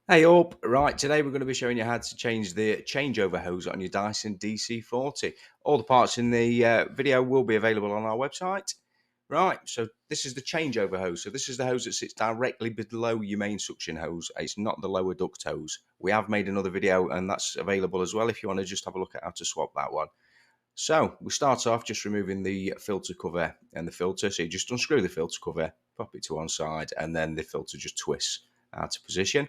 Hey up, right, today we're going to be showing you how to change the changeover hose on your Dyson DC40. All the parts in the video will be available on our website. Right, so this is the changeover hose. So this is the hose that sits directly below your main suction hose. It's not the lower duct hose. We have made another video and that's available as well if you want to just have a look at how to swap that one. So we start off just removing the filter cover and the filter. So you just unscrew the filter cover, pop it to one side, and then the filter just twists out of position.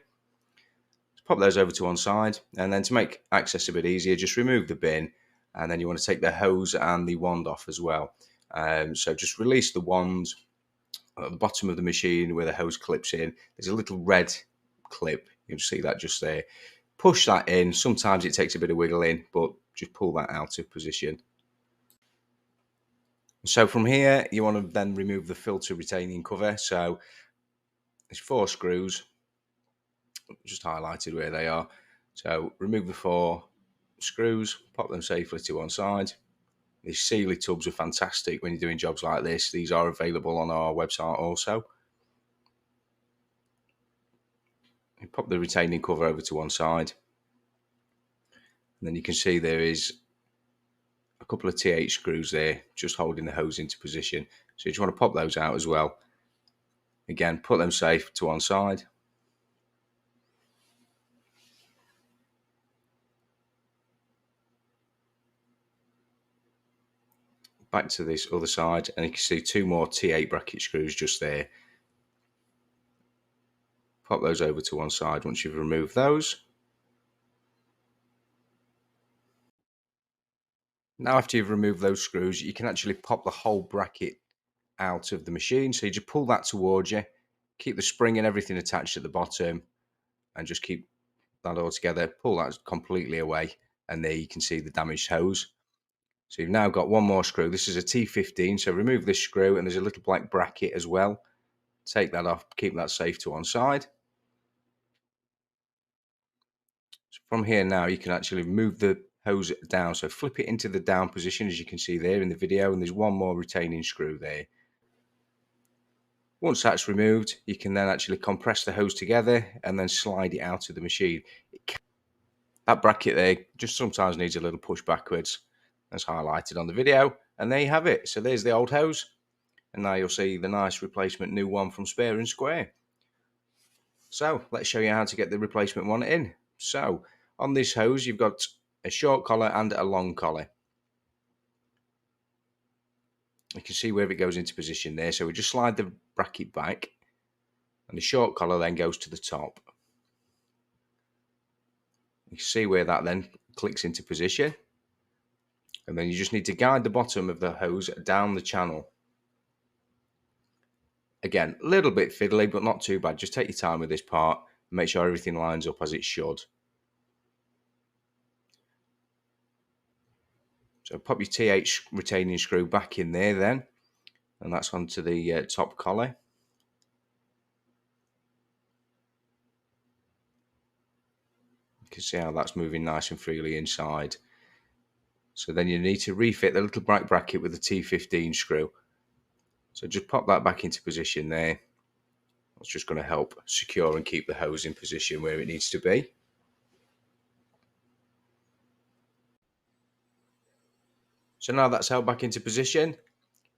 Pop those over to one side, and then to make access a bit easier, just remove the bin, and then you want to take the hose and the wand off as well. So just release the wand at the bottom of the machine where the hose clips in. There's a little red clip, you'll see that just there. Push that in. Sometimes it takes a bit of wiggling, but just pull that out of position. So from here, you want to then remove the filter retaining cover. So there's 4 screws, just highlighted where they are. So remove the 4 screws, pop them safely to one side. These Sealey tubs are fantastic when you're doing jobs like this. These are available on our website also. You pop the retaining cover over to one side, and then you can see there is a couple of TH screws there just holding the hose into position. So you just want to pop those out as well. Again, put them safe to one side. Back to this other side, and you can see 2 more T8 bracket screws just there. Pop those over to one side once you've removed those. Now after you've removed those screws, you can actually pop the whole bracket out of the machine. So you just pull that towards you, keep the spring and everything attached at the bottom, and just keep that all together, pull that completely away, and there you can see the damaged hose. So you've now got one more screw. This is a T15, so remove this screw, and there's a little black bracket as well. Take that off, keep that safe to one side. So from here now, you can actually move the hose down. So flip it into the down position, as you can see there in the video, and there's one more retaining screw there. Once that's removed, you can then actually compress the hose together and then slide it out of the machine. That bracket there just sometimes needs a little push backwards, as highlighted on the video, and there you have it. So there's the old hose, and now you'll see the nice replacement new one from Spare and Square. So let's show you how to get the replacement one in. So on this hose, you've got a short collar and a long collar. You can see where it goes into position there. So we just slide the bracket back, and the short collar then goes to the top. You can see where that then clicks into position, and then you just need to guide the bottom of the hose down the channel. Again, a little bit fiddly, but not too bad. Just take your time with this part and make sure everything lines up as it should. So pop your TH retaining screw back in there then, and that's onto the top collar. You can see how that's moving nice and freely inside. So then you need to refit the little black bracket with the T15 screw. So just pop that back into position there. That's just going to help secure and keep the hose in position where it needs to be. So now that's held back into position,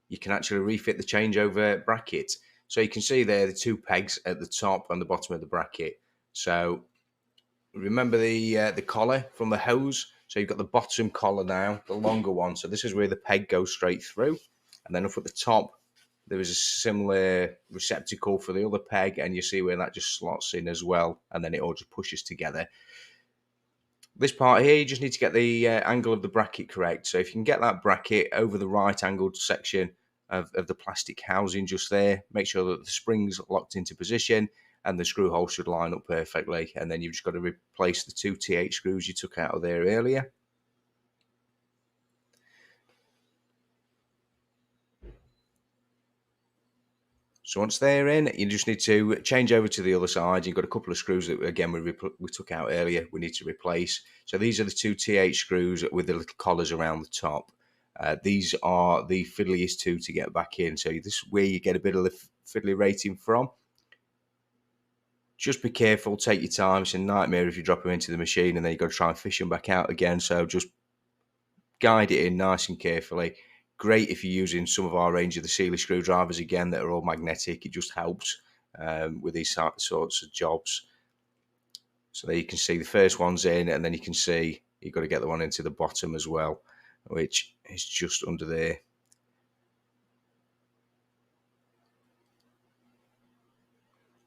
you can actually refit the changeover bracket. So you can see there the 2 pegs at the top and the bottom of the bracket. So remember the collar from the hose. So you've got the bottom collar now, the longer one. So this is where the peg goes straight through. And then up at the top, there is a similar receptacle for the other peg, and you see where that just slots in as well. And then it all just pushes together. This part here, you just need to get the angle of the bracket correct. So if you can get that bracket over the right angled section of the plastic housing just there, make sure that the spring's locked into position and the screw hole should line up perfectly. And then you've just got to replace the 2 TH screws you took out of there earlier. So once they're in, you just need to change over to the other side. You've got a couple of screws that, again, we took out earlier, we need to replace. So these are the 2 TH screws with the little collars around the top. These are the fiddliest 2 to get back in. So this is where you get a bit of the fiddly rating from. Just be careful, take your time. It's a nightmare if you drop them into the machine and then you've got to try and fish them back out again. So just guide it in nice and carefully. Great if you're using some of our range of the Sealey screwdrivers again that are all magnetic. It just helps with these sorts of jobs. So there you can see the first one's in, and then you can see you've got to get the one into the bottom as well, which is just under there.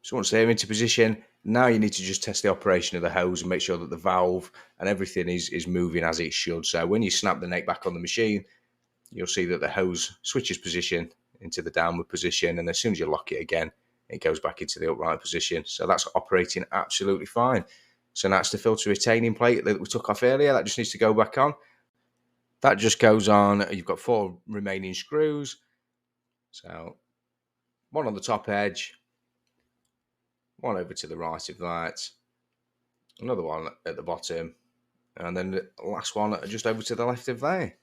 So once they're into position, now you need to just test the operation of the hose and make sure that the valve and everything is moving as it should. So when you snap the neck back on the machine, you'll see that the hose switches position into the downward position, and as soon as you lock it again, it goes back into the upright position. So that's operating absolutely fine. So now it's the filter retaining plate that we took off earlier. That just needs to go back on. That just goes on. You've got 4 remaining screws. So one on the top edge, one over to the right of that, another one at the bottom, and then the last one just over to the left of there.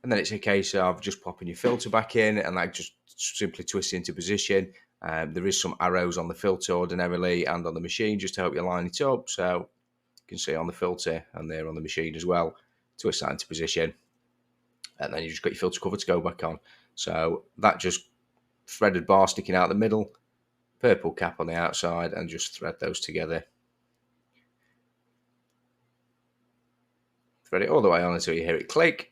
And then it's a case of just popping your filter back in, and that just simply twists into position. There is some arrows on the filter ordinarily and on the machine just to help you line it up. So you can see on the filter and there on the machine as well, twist that into position. And then you just got your filter cover to go back on. So that just threaded bar sticking out the middle, purple cap on the outside, and just thread those together. Thread it all the way on until you hear it click.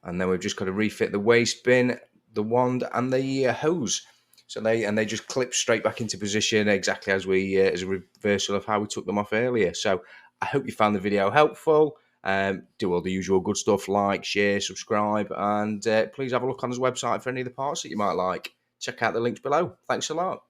And then we've just got to refit the waste bin, the wand, and the hose. So they just clip straight back into position exactly as as a reversal of how we took them off earlier. So I hope you found the video helpful. Do all the usual good stuff, like, share, subscribe, and please have a look on his website for any of the parts that you might like. Check out the links below. Thanks a lot.